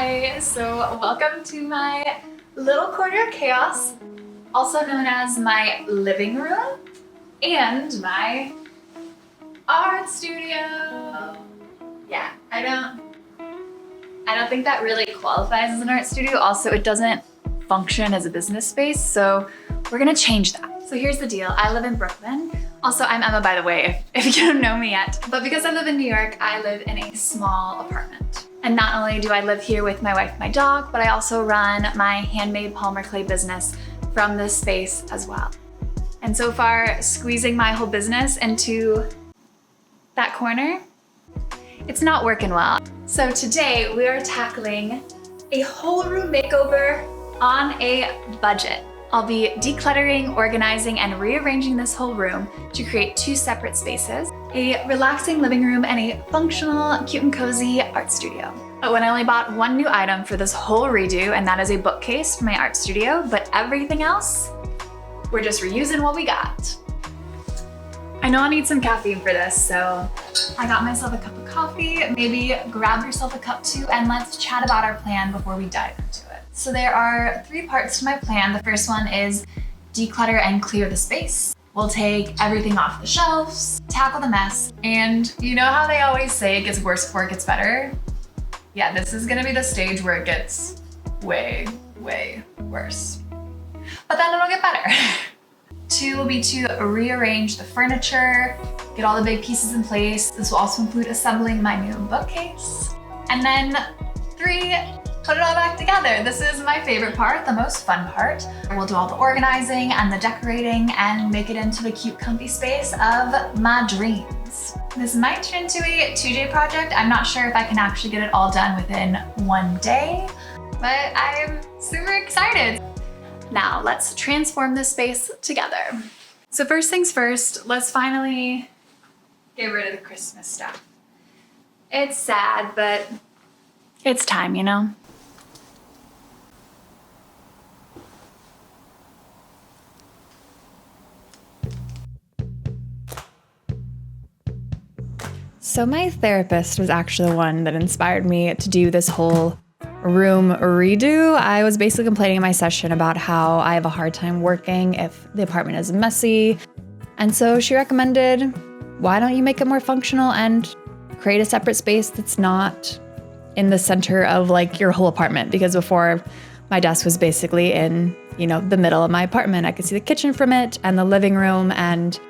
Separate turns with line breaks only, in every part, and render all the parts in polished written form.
Hi, so welcome to my little corner of chaos, also known as my living room and my art studio. Yeah, I don't think that really qualifies as an art studio. Also, it doesn't function as a business space, so we're gonna change that. So here's the deal. I live in Brooklyn. Also, I'm Emma, by the way, if you don't know me yet. But because I live in New York, I live in a small apartment. And not only do I live here with my wife and my dog, but I also run my handmade polymer clay business from this space as well. And so far, squeezing my whole business into that corner, it's not working well. So today we are tackling a whole room makeover on a budget. I'll be decluttering, organizing, and rearranging this whole room to create two separate spaces, a relaxing living room and a functional, cute and cozy art studio. Oh, and I only bought one new item for this whole redo, and that is a bookcase for my art studio, but everything else, we're just reusing what we got. I know I need some caffeine for this, so I got myself a cup of coffee. Maybe grab yourself a cup too, and let's chat about our plan before we dive into it. So there are three parts to my plan. The first one is declutter and clear the space. We'll take everything off the shelves, tackle the mess, and you know how they always say it gets worse before it gets better? Yeah, this is gonna be the stage where it gets way, way worse. But then it'll get better. Two will be to rearrange the furniture, get all the big pieces in place. This will also include assembling my new bookcase. And then three, put it all back together. This is my favorite part, the most fun part. We'll do all the organizing and the decorating and make it into the cute, comfy space of my dreams. This might turn into a 2-day project. I'm not sure if I can actually get it all done within one day, but I'm super excited. Now let's transform this space together. So first things first, let's finally get rid of the Christmas stuff. It's sad, but it's time, you know? So my therapist was actually the one that inspired me to do this whole room redo. I was basically complaining in my session about how I have a hard time working if the apartment is messy. And so she recommended, why don't you make it more functional and create a separate space that's not in the center of like your whole apartment? Because before, my desk was basically in, the middle of my apartment. I could see the kitchen from it and the living room, and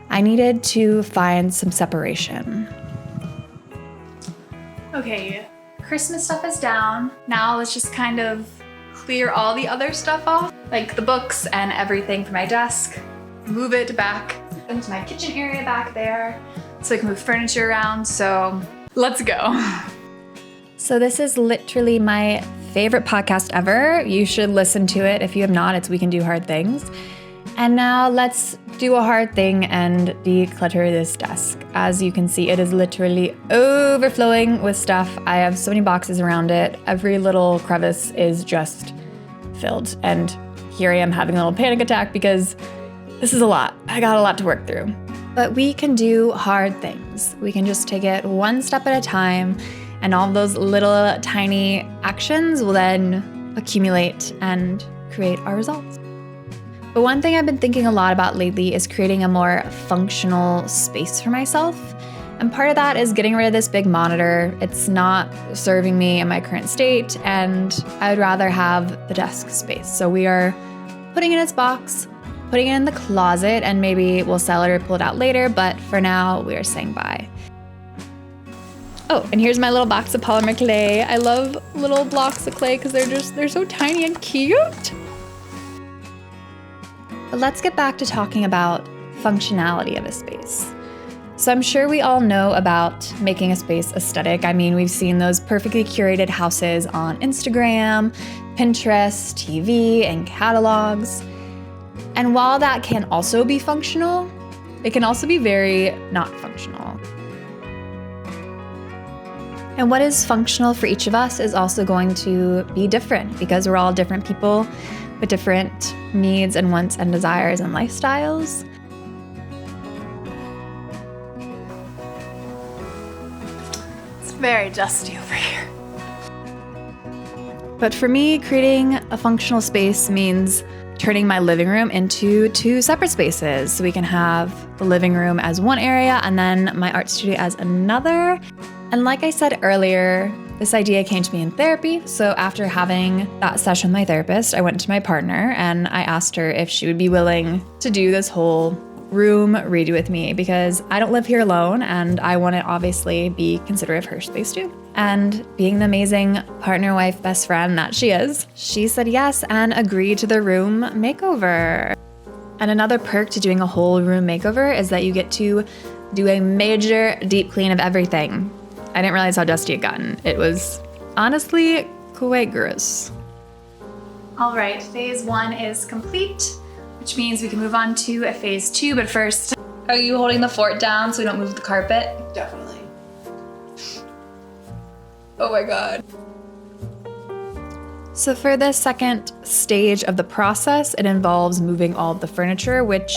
I needed to find some separation. Okay, Christmas stuff is down. Now let's just kind of clear all the other stuff off, like the books and everything from my desk. Move it back into my kitchen area back there so I can move furniture around. So let's go. So this is literally my favorite podcast ever. You should listen to it. If you have not, it's We Can Do Hard Things. And now let's do a hard thing and declutter this desk. As you can see, it is literally overflowing with stuff. I have so many boxes around it. Every little crevice is just filled. And here I am having a little panic attack because this is a lot. I got a lot to work through. But we can do hard things. We can just take it one step at a time, and all those little tiny actions will then accumulate and create our results. But one thing I've been thinking a lot about lately is creating a more functional space for myself. And part of that is getting rid of this big monitor. It's not serving me in my current state, and I would rather have the desk space. So we are putting it in its box, putting it in the closet, and maybe we'll sell it or pull it out later, but for now, we are saying bye. Oh, and here's my little box of polymer clay. I love little blocks of clay because they're so tiny and cute. But let's get back to talking about functionality of a space. So I'm sure we all know about making a space aesthetic. I mean, we've seen those perfectly curated houses on Instagram, Pinterest, TV, and catalogs. And while that can also be functional, it can also be very not functional. And what is functional for each of us is also going to be different because we're all different people with different needs and wants and desires and lifestyles. It's very dusty over here. But for me, creating a functional space means turning my living room into 2 separate spaces. So we can have the living room as one area and then my art studio as another. And like I said earlier, this idea came to me in therapy. So after having that session with my therapist, I went to my partner and I asked her if she would be willing to do this whole room redo with me, because I don't live here alone and I want to obviously be considerate of her space too. And being the amazing partner, wife, best friend that she is, she said yes and agreed to the room makeover. And another perk to doing a whole room makeover is that you get to do a major deep clean of everything. I didn't realize how dusty it gotten. It was honestly quite gross. All right, phase 1 is complete, which means we can move on to phase 2. But first, are you holding the fort down so we don't move the carpet?
Definitely.
Oh my God. So for the second stage of the process, it involves moving all of the furniture, which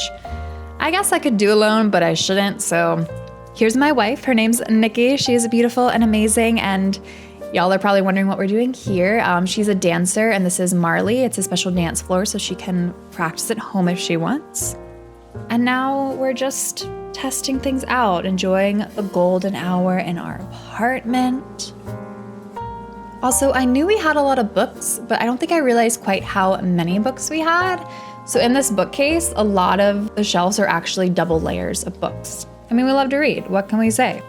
I guess I could do alone, but I shouldn't. So here's my wife. Her name's Nikki. She is beautiful and amazing. And y'all are probably wondering what we're doing here. She's a dancer and this is Marley. It's a special dance floor so she can practice at home if she wants. And now we're just testing things out, enjoying the golden hour in our apartment. Also, I knew we had a lot of books, but I don't think I realized quite how many books we had. So in this bookcase, a lot of the shelves are actually double layers of books. I mean, we love to read. What can we say?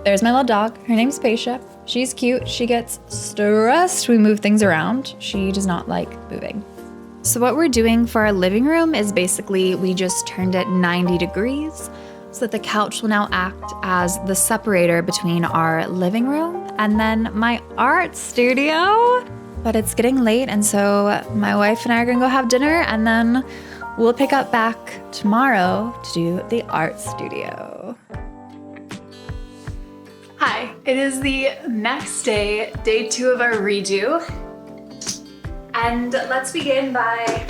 There's my little dog. Her name's Paisha. She's cute. She gets stressed when we move things around. She does not like moving. So what we're doing for our living room is basically we just turned it 90 degrees so that the couch will now act as the separator between our living room and then my art studio. But it's getting late, and so my wife and I are gonna go have dinner, and then we'll pick up back tomorrow to do the art studio. Hi, it is the next day, day 2 of our redo. And let's begin by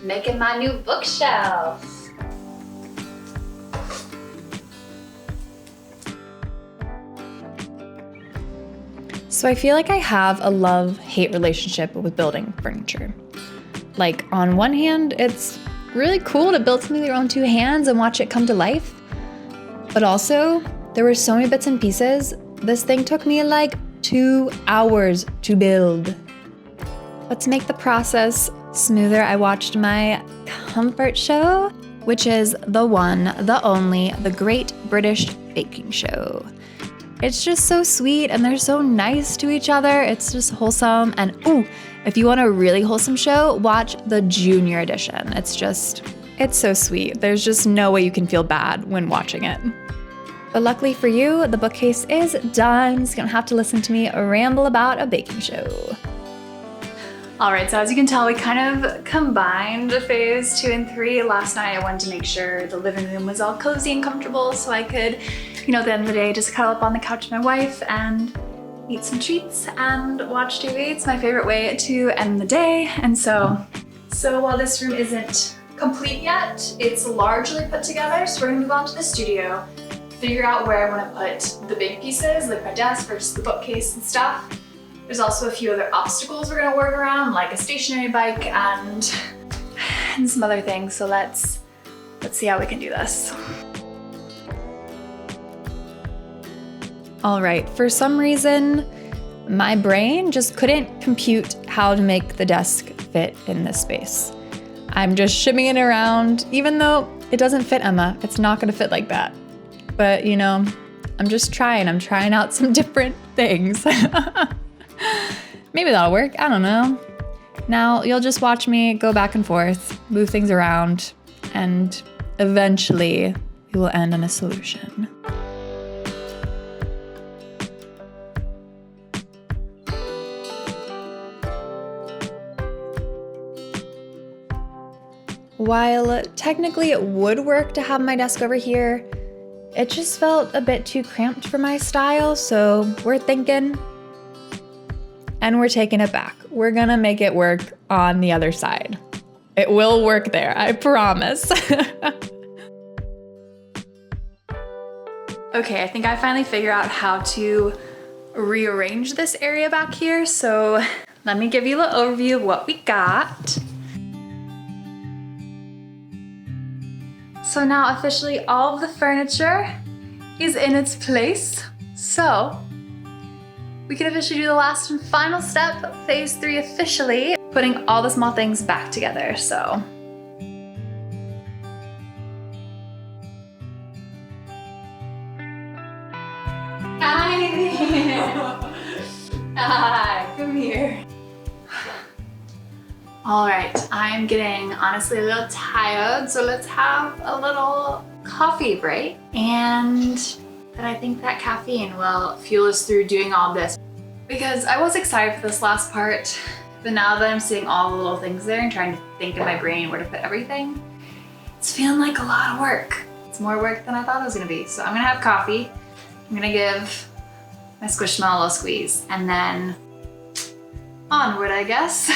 making my new bookshelf. So I feel like I have a love-hate relationship with building furniture. Like, on one hand, it's really cool to build something with your own 2 hands and watch it come to life. But also, there were so many bits and pieces. This thing took me like 2 hours to build. But to make the process smoother, I watched my comfort show, which is the one, the only, the Great British Baking Show. It's just so sweet and they're so nice to each other. It's just wholesome. And ooh, if you want a really wholesome show, watch the Junior edition. It's so sweet. There's just no way you can feel bad when watching it. But luckily for you, the bookcase is done, so you don't have to listen to me ramble about a baking show. All right, so as you can tell, we kind of combined phase 2 and 3. Last night, I wanted to make sure the living room was all cozy and comfortable so I could, at the end of the day, just cuddle up on the couch with my wife and eat some treats and watch TV. It's my favorite way to end the day. And so while this room isn't complete yet, it's largely put together. So we're gonna move on to the studio, figure out where I wanna put the big pieces, like my desk versus the bookcase and stuff. There's also a few other obstacles we're gonna work around, like a stationary bike and some other things. So let's see how we can do this. All right, for some reason, my brain just couldn't compute how to make the desk fit in this space. I'm just shimmying it around, even though it doesn't fit Emma. It's not gonna fit like that. But I'm just trying. I'm trying out some different things. Maybe that'll work, I don't know. Now you'll just watch me go back and forth, move things around, and eventually we will end on a solution. While technically it would work to have my desk over here, it just felt a bit too cramped for my style, so we're thinking, and we're taking it back. We're gonna make it work on the other side. It will work there, I promise. Okay, I think I finally figured out how to rearrange this area back here. So let me give you a little overview of what we got. So now officially all of the furniture is in its place. So we can officially do the last and final step, phase 3 officially, putting all the small things back together, so. Hi, come here. All right, I'm getting honestly a little tired, so let's have a little coffee break. And then I think that caffeine will fuel us through doing all this. Because I was excited for this last part, but now that I'm seeing all the little things there and trying to think in my brain where to put everything, it's feeling like a lot of work. It's more work than I thought it was gonna be. So I'm gonna have coffee. I'm gonna give my Squishmallow a little squeeze, and then onward, I guess.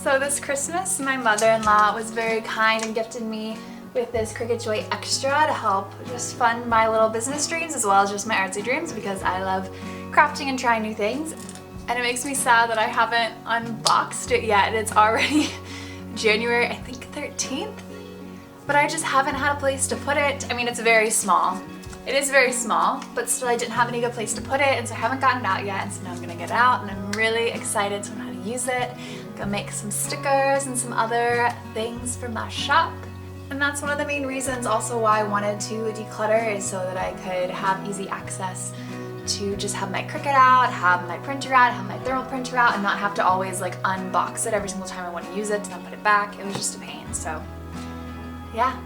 So this Christmas, my mother-in-law was very kind and gifted me with this Cricut Joy Extra to help just fund my little business dreams as well as just my artsy dreams, because I love crafting and trying new things. And it makes me sad that I haven't unboxed it yet. It's already January, I think 13th, but I just haven't had a place to put it. I mean, it's very small. It is very small, but still I didn't have any good place to put it, and so I haven't gotten it out yet, and so now I'm gonna get it out, and I'm really excited to know how to use it. I'm gonna make some stickers and some other things for my shop. And that's one of the main reasons also why I wanted to declutter, is so that I could have easy access to just have my Cricut out, have my printer out, have my thermal printer out, and not have to always like unbox it every single time I want to use it to then put it back. It was just a pain, so yeah.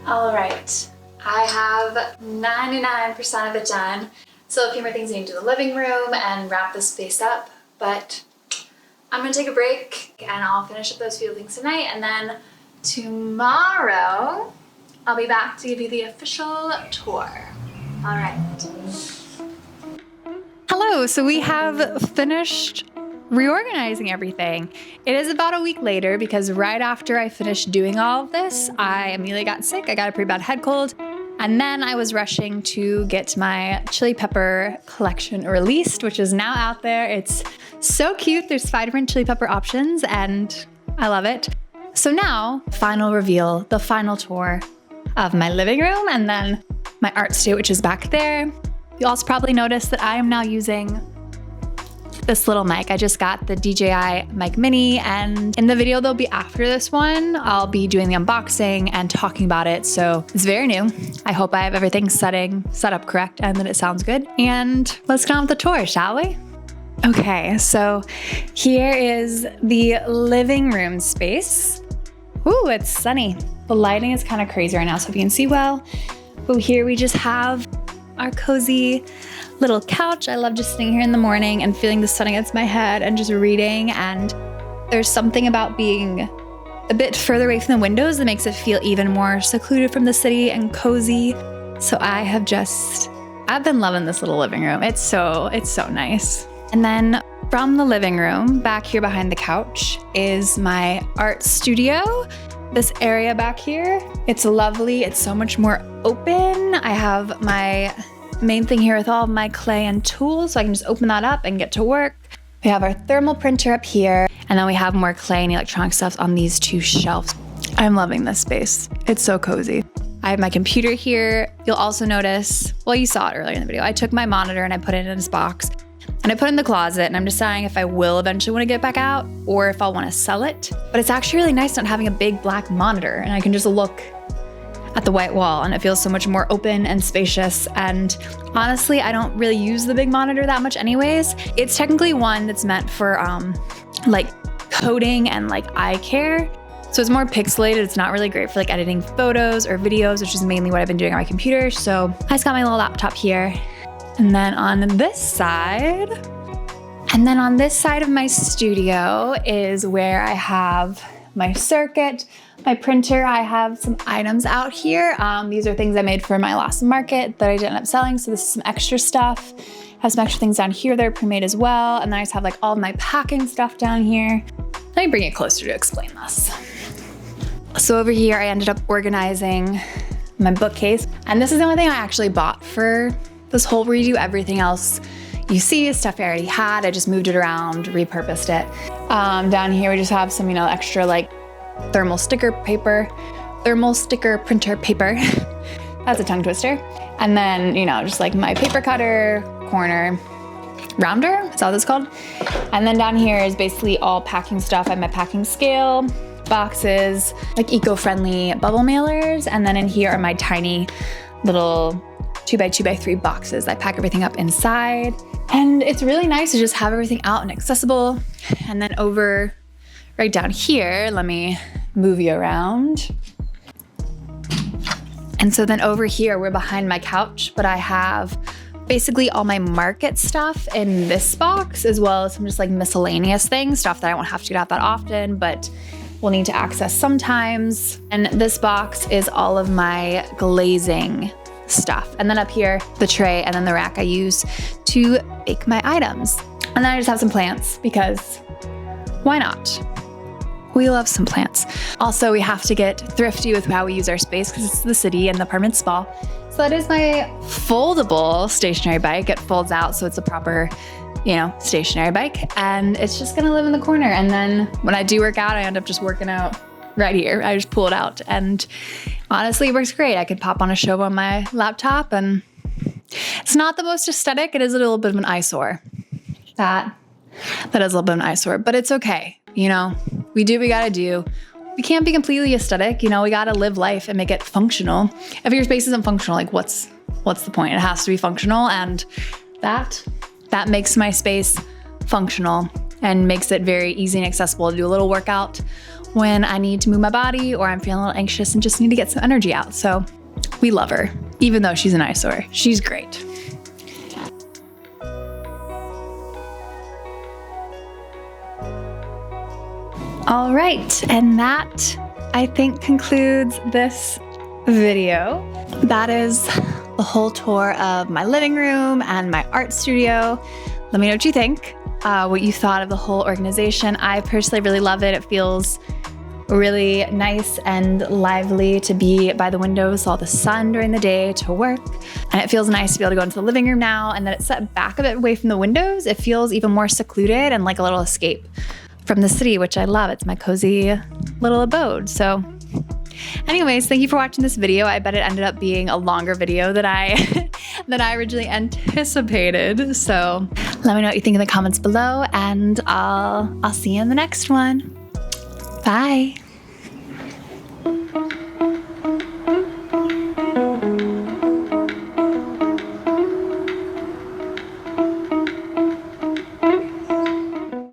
All right, I have 99% of it done. Still a few more things I need to do in the living room and wrap this space up, but I'm gonna take a break and I'll finish up those few things tonight, and then tomorrow I'll be back to give you the official tour. All right. Hello, so we have finished reorganizing everything. It is about a week later because right after I finished doing all of this, I immediately got sick. I got a pretty bad head cold. And then I was rushing to get my chili pepper collection released, which is now out there. It's so cute. There's 5 different chili pepper options and I love it. So now, final reveal, the final tour of my living room and then my art studio, which is back there. You also probably noticed that I am now using this little mic. I just got the DJI Mic Mini, and in the video that'll be after this one, I'll be doing the unboxing and talking about it. So it's very new. I hope I have everything set up correct and that it sounds good. And let's get on with the tour, shall we? Okay, so here is the living room space. Ooh, it's sunny. The lighting is kind of crazy right now, so if you can see well. But here we just have our cozy little couch. I love just sitting here in the morning and feeling the sun against my head and just reading. And there's something about being a bit further away from the windows that makes it feel even more secluded from the city and cozy. So I've been loving this little living room. It's so nice. And then from the living room, back here behind the couch, is my art studio. This area back here, it's lovely. It's so much more open. I have my main thing here with all of my clay and tools, so I can just open that up and get to work. We have our thermal printer up here, and then we have more clay and electronic stuff on these two shelves. I'm loving this space. It's so cozy. I have my computer here. You'll also notice, well, you saw it earlier in the video, I took my monitor and I put it in this box and I put it in the closet, and I'm deciding if I will eventually want to get back out or if I'll want to sell it. But it's actually really nice not having a big black monitor, and I can just look at the white wall and it feels so much more open and spacious. And honestly, I don't really use the big monitor that much anyways. It's technically one that's meant for like coding and like eye care. So it's more pixelated. It's not really great for like editing photos or videos, which is mainly what I've been doing on my computer. So I just got my little laptop here. And then on this side of my studio is where I have my circuit, my printer. I have some items out here. These are things I made for my last market that I didn't end up selling. So this is some extra stuff. I have some extra things down here that are pre-made as well. And then I just have like all of my packing stuff down here. Let me bring it closer to explain this. So over here, I ended up organizing my bookcase. And this is the only thing I actually bought for this whole redo. Everything else you see is stuff I already had. I just moved it around, repurposed it. Down here, we just have some, extra like thermal sticker printer paper. That's a tongue twister. And then, just like my paper cutter, corner rounder, is that what it's called? And then down here is basically all packing stuff. I have my packing scale, boxes, like eco-friendly bubble mailers. And then in here are my tiny little 2x2x3 boxes. I pack everything up inside. And it's really nice to just have everything out and accessible. And then over right down here, let me move you around. And so then over here, we're behind my couch, but I have basically all my market stuff in this box, as well as some just like miscellaneous things, stuff that I won't have to get out that often, but we'll need to access sometimes. And this box is all of my glazing stuff. And then up here, the tray and then the rack I use to bake my items. And then I just have some plants because why not? We love some plants. Also, we have to get thrifty with how we use our space because it's the city and the apartment's small. So that is my foldable stationary bike. It folds out, so it's a proper, stationary bike. And it's just gonna live in the corner. And then when I do work out, I end up just working out right here. I just pull it out. And honestly, it works great. I could pop on a show on my laptop, and it's not the most aesthetic. It is a little bit of an eyesore. That is a little bit of an eyesore, but it's okay. We do what we gotta do. We can't be completely aesthetic. We gotta live life and make it functional. If your space isn't functional, like what's the point? It has to be functional, and that makes my space functional and makes it very easy and accessible to do a little workout when I need to move my body or I'm feeling a little anxious and just need to get some energy out. So we love her, even though she's an eyesore. She's great. All right, and that I think concludes this video. That is the whole tour of my living room and my art studio. Let me know what you think, what you thought of the whole organization. I personally really love it. It feels really nice and lively to be by the windows, all the sun during the day to work. And it feels nice to be able to go into the living room now, and that it's set back a bit away from the windows. It feels even more secluded and like a little escape from the city, which I love. It's my cozy little abode. So anyways, thank you for watching this video. I bet it ended up being a longer video than I originally anticipated. So let me know what you think in the comments below, and I'll see you in the next one. Bye.